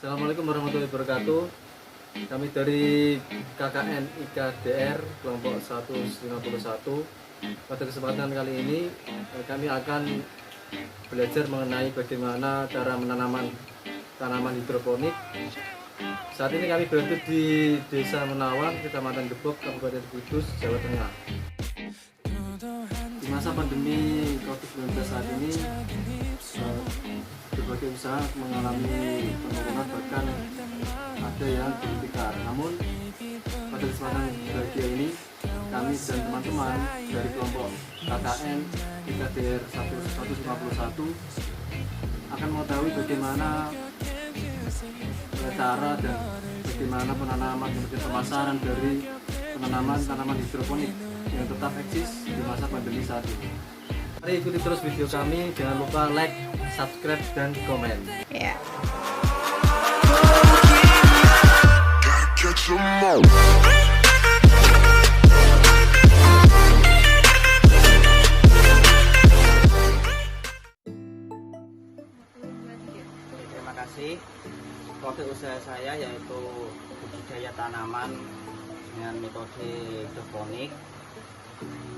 Assalamualaikum warahmatullahi wabarakatuh. Kami dari KKN IKDR kelompok 151. Pada kesempatan kali ini kami akan belajar mengenai bagaimana cara menanam tanaman hidroponik. Saat ini kami berada di Desa Menawan, Kecamatan Gebog, Kabupaten Kudus, Jawa Tengah. Di masa pandemi COVID-19 saat ini, berbagai usaha mengalami penurunan, bahkan ada yang dihentikan. Namun pada kesempatan bahagia ini, kami dan teman-teman dari kelompok KKN IKDR 151 akan mengetahui bagaimana cara dan bagaimana penanaman kemudian pemasaran dari penanaman tanaman hidroponik yang tetap eksis di masa pandemi saat ini. Mari ikuti terus video kami, jangan lupa like, subscribe, dan komen. Ya. Terima kasih. Topik usaha saya yaitu budidaya tanaman dengan metode hidroponik.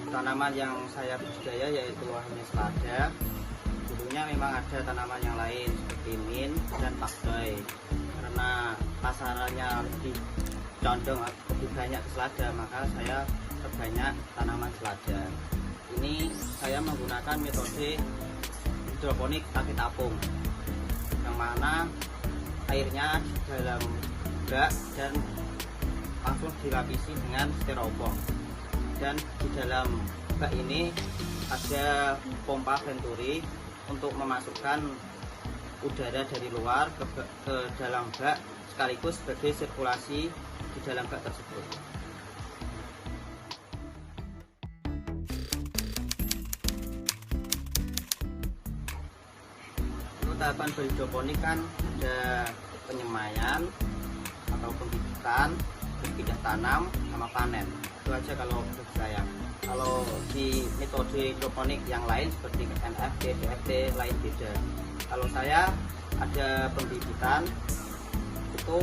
Tanaman yang saya budidaya yaitu hanya selada. Dulunya memang ada tanaman yang lain seperti mint dan pakcoy. Karena pasarannya lebih condong lebih banyak ke selada, maka saya perbanyak tanaman selada. Ini saya menggunakan metode hidroponik pakai tapung, yang mana airnya di dalam bak dan langsung dilapisi dengan styrofoam. Dan di dalam bak ini ada pompa venturi untuk memasukkan udara dari luar ke dalam bak, sekaligus sebagai sirkulasi di dalam bak tersebut. Untuk tahapan berhidroponik kan ada penyemaian atau pembibitan, berpindah tanam, sama panen. Itu aja kalau menurut saya. Kalau di metode hidroponik yang lain seperti NFT, DFT lain beda. Kalau saya ada pembibitan, itu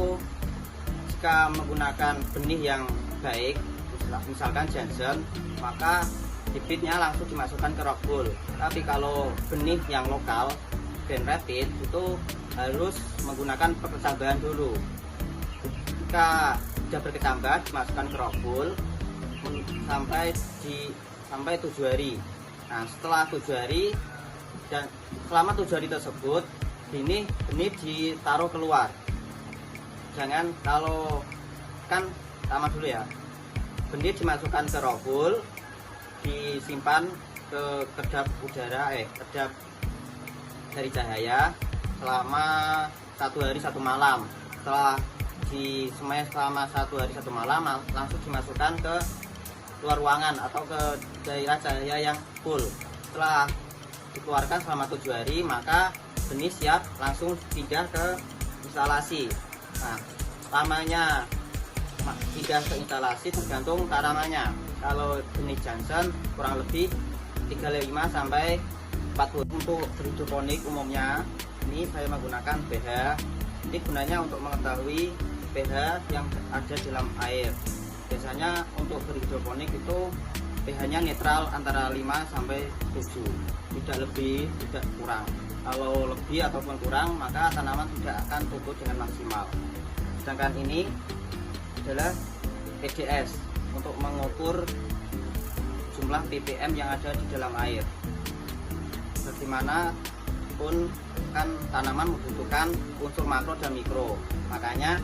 jika menggunakan benih yang baik, misalkan Jansen, maka bibitnya langsung dimasukkan ke rock wool. Tapi kalau benih yang lokal, Ben Rapid, itu harus menggunakan perketambahan dulu. Jika sudah berketambah, dimasukkan ke rock wool sampai 7 hari. Nah, setelah 7 hari dan selama 7 hari tersebut, benih ditaruh keluar. Jangan, kalau kan sama dulu ya, benih dimasukkan ke rock wool, disimpan ke kedap udara, kedap dari cahaya selama 1 hari 1 malam. Setelah disemai selama 1 hari 1 malam, langsung dimasukkan ke luar ruangan atau ke daerah cahaya yang full. Setelah dikeluarkan selama 7 hari, maka benih siap langsung pindah ke instalasi. Nah, lamanya pindah ke instalasi tergantung tanamannya. Kalau benih Jansen kurang lebih 35 sampai 40. Untuk berhidroponik umumnya ini saya menggunakan pH. Ini gunanya untuk mengetahui pH yang ada dalam air. Biasanya untuk berhidroponik itu pH-nya netral antara 5 sampai 7. Tidak lebih, tidak kurang. Kalau lebih ataupun kurang, maka tanaman tidak akan tumbuh dengan maksimal. Sedangkan ini adalah EDS untuk mengukur jumlah ppm yang ada di dalam air. Bagaimanapun kan tanaman membutuhkan unsur makro dan mikro. Makanya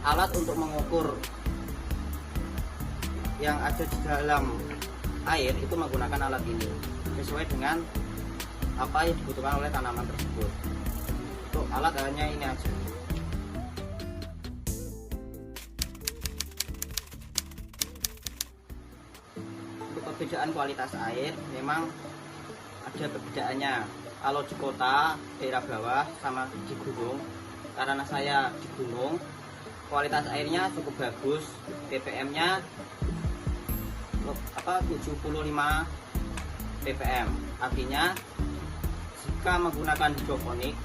alat untuk mengukur yang ada di dalam air itu menggunakan alat ini sesuai dengan apa yang dibutuhkan oleh tanaman tersebut. Untuk alat hanya ini aja. Untuk perbedaan kualitas air memang ada perbedaannya. Kalau di kota, daerah bawah sama di gunung, karena saya di gunung, kualitas airnya cukup bagus, ppm-nya 75 ppm. Artinya jika menggunakan hidroponik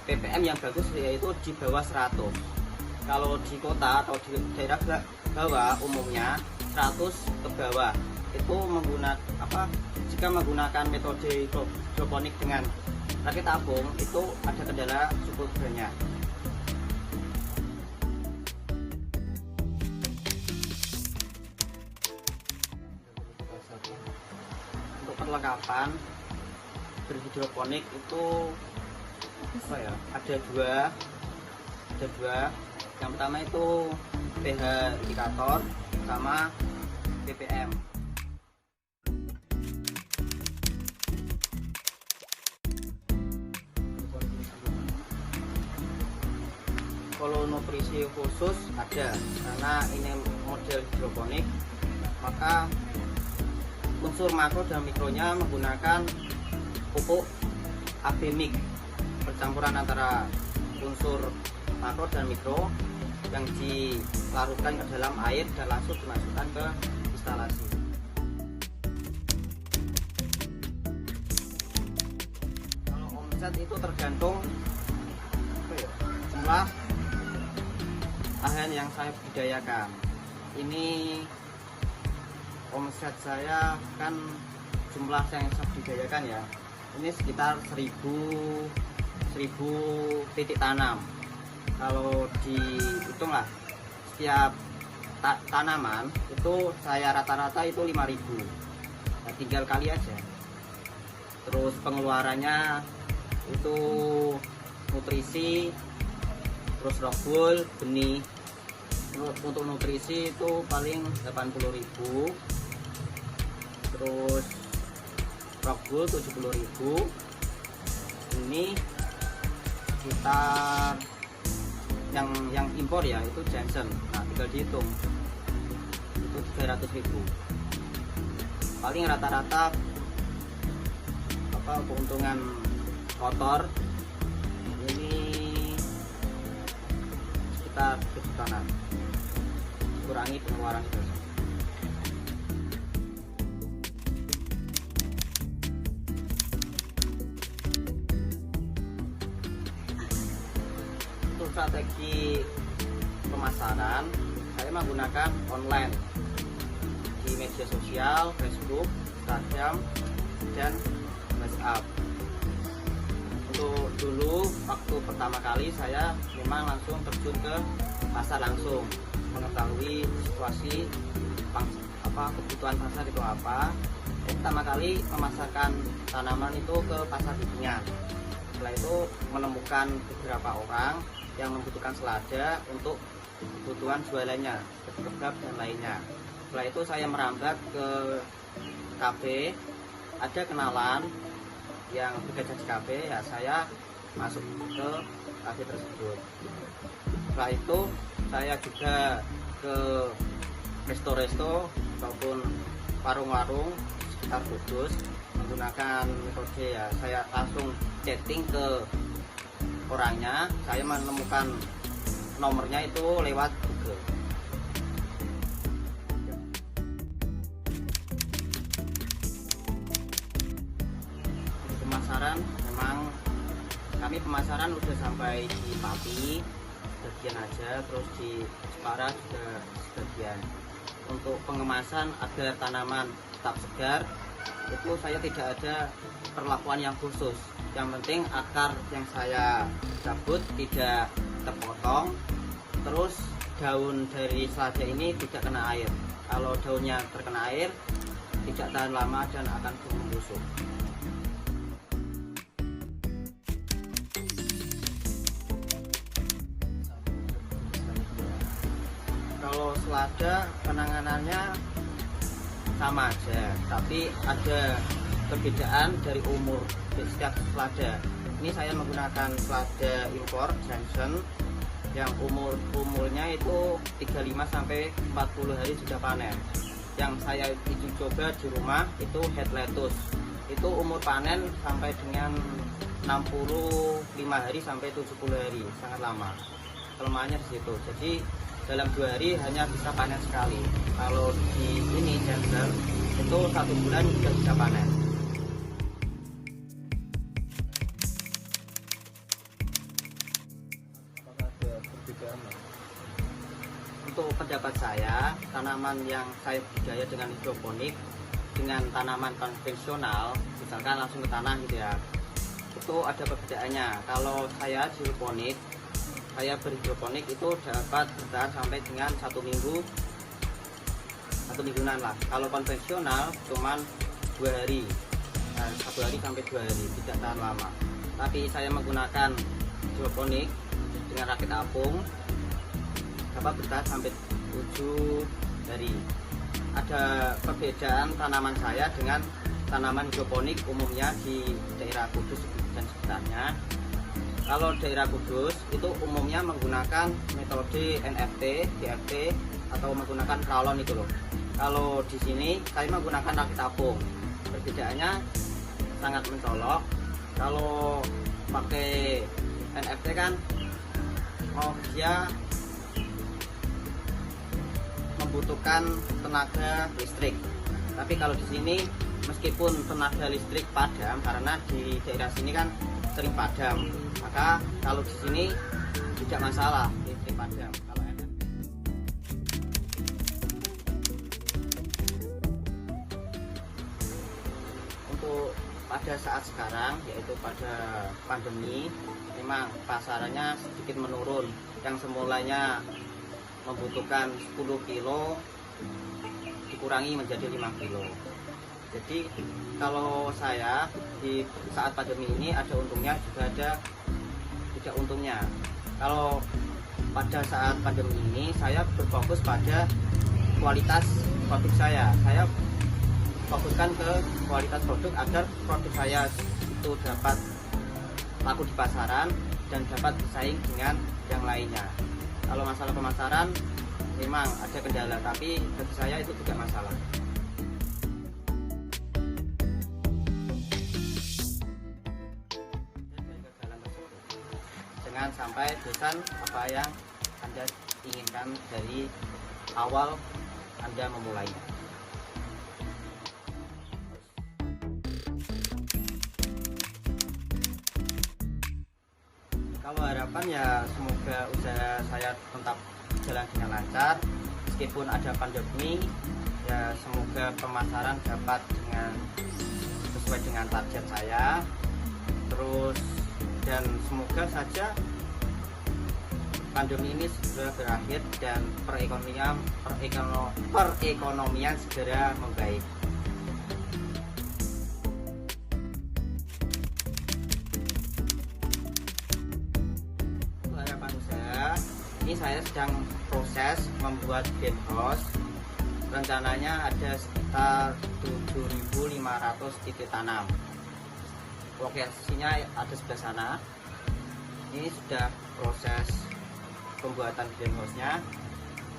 ppm yang bagus yaitu di bawah 100. Kalau di kota atau di daerah bawah umumnya 100 ke bawah. Itu jika menggunakan metode hidroponik dengan rakit tabung itu ada kendala suhu banyak. Untuk perlengkapan berhidroponik itu ada dua. Yang pertama itu pH indikator sama ppm. Kalau nutrisi khusus ada, karena ini model hidroponik, maka unsur makro dan mikronya menggunakan pupuk AB mix, percampuran antara unsur makro dan mikro yang dilarutkan ke dalam air dan langsung dimasukkan ke instalasi. Kalau omset itu tergantung jumlah lahan yang saya budidayakan. Ini omset saya kan jumlah yang saya budidayakan ya, ini sekitar 1000 titik tanam. Kalau dihitung lah setiap tanaman itu saya rata-rata itu 5.000. Nah, tinggal kali aja. Terus pengeluarannya itu nutrisi, terus rockwool, benih. Untuk nutrisi itu paling 80.000, terus rockwool 70.000. Ini sekitar yang impor ya itu Johnson. Nah, tinggal dihitung itu 300.000. Paling rata-rata keuntungan kotor ini sekitar 1 jutaan, kurangi pengeluaran itu. Untuk strategi pemasaran, saya menggunakan online di media sosial, Facebook, Instagram, dan WhatsApp. Untuk dulu waktu pertama kali saya memang langsung terjun ke pasar, langsung mengetahui situasi kebutuhan pasar itu apa. Pertama kali memasarkan tanaman itu ke pasar bijian. Setelah itu menemukan beberapa orang yang membutuhkan selada untuk kebutuhan jualannya, kebab dan lainnya. Setelah itu saya merambat ke kafe, ada kenalan yang bekerja di kafe, ya saya masuk ke kafe tersebut. Setelah itu saya juga ke resto-resto ataupun warung-warung sekitar Kudus menggunakan metode ya, saya langsung chatting ke orangnya, saya menemukan nomornya itu lewat Google. Pemasaran memang kami pemasaran udah sampai di Pati sebagian aja, terus di Jepara juga sebagian. Untuk pengemasan agar tanaman tetap segar itu saya tidak ada perlakuan yang khusus. Yang penting akar yang saya cabut tidak terpotong, terus daun dari selada ini tidak kena air. Kalau daunnya terkena air tidak tahan lama dan akan membusuk. Kalau selada penanganannya sama aja, tapi ada perbedaan dari umur setiap selada. Ini saya menggunakan selada impor Johnson yang umurnya itu 35 sampai 40 hari sudah panen. Yang saya uji coba di rumah itu head lettuce. Itu umur panen sampai dengan 65 hari sampai 70 hari, sangat lama. Kelemahannya di situ. Jadi dalam 2 hari hanya bisa panen sekali. Kalau di ini Johnson itu 1 bulan sudah bisa panen. sependapat saya, tanaman yang saya budidaya dengan hidroponik dengan tanaman konvensional, misalkan langsung ke tanah gitu ya, itu ada perbedaannya. Kalau saya hidroponik, saya berhidroponik itu dapat bertahan sampai dengan 1 mingguan lah. Kalau konvensional cuman 2 hari, 1 hari sampai 2 hari, tidak tahan lama. Tapi saya menggunakan hidroponik dengan rakit apung dapat bertahan sampai 7 hari. Ada perbedaan tanaman saya dengan tanaman hidroponik umumnya di daerah Kudus dan sekitarnya. Kalau daerah Kudus itu umumnya menggunakan metode NFT, DFT atau menggunakan kralon itu loh. Kalau di sini saya menggunakan rakit apung. Perbedaannya sangat mencolok. Kalau pakai NFT kan dia membutuhkan tenaga listrik. Tapi kalau di sini meskipun tenaga listrik padam, karena di daerah sini kan sering padam, maka kalau di sini tidak masalah listrik padam. Kalau untuk pada saat sekarang, yaitu pada pandemi, memang pasarannya sedikit menurun. Yang semulanya membutuhkan 10 kilo dikurangi menjadi 5 kilo. Jadi kalau saya di saat pandemi ini ada untungnya juga ada tidak untungnya. Kalau pada saat pandemi ini saya berfokus pada kualitas produk saya fokuskan ke kualitas produk agar produk saya itu dapat laku di pasaran dan dapat bersaing dengan yang lainnya. Kalau masalah pemasaran memang ada kendala, tapi bagi saya itu tidak masalah. Jangan sampai bosan apa yang Anda inginkan dari awal Anda memulainya. Kalau harapan ya semoga usaha saya tetap jalan dengan lancar meskipun ada pandemi, ya semoga pemasaran dapat sesuai dengan target saya. Terus dan semoga saja pandemi ini segera berakhir dan perekonomian segera membaik. Ini saya sedang proses membuat greenhouse. Rencananya ada sekitar 7.500 titik tanam. Lokasinya ada sebelah sana. Ini sudah proses pembuatan greenhouse-nya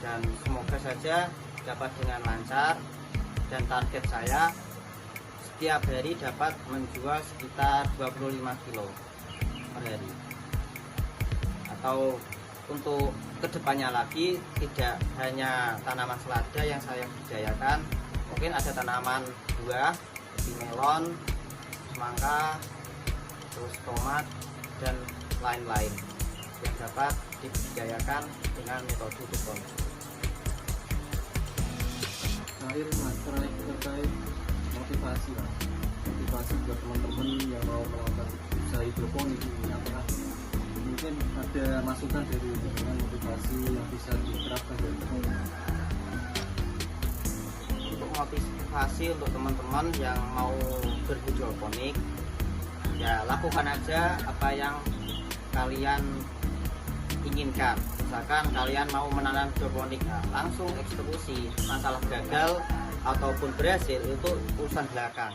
dan semoga saja dapat dengan lancar, dan target saya setiap hari dapat menjual sekitar 25 kilo per hari. Atau untuk kedepannya lagi tidak hanya tanaman selada yang saya budidayakan, mungkin ada tanaman buah seperti melon, semangka, terus tomat dan lain-lain yang dapat dibudidayakan dengan metode hidroponik. Terakhir mas, terkait motivasi buat teman-teman yang mau melakukan usaha hidroponik ini, apakah mungkin ada masukan dari dengan motivasi yang bisa diterapkan dari teman-teman? Untuk motivasi untuk teman-teman yang mau berhidroponik, ya lakukan aja apa yang kalian inginkan. Misalkan kalian mau menanam hidroponik, langsung eksekusi. Masalah gagal ataupun berhasil itu urusan belakang.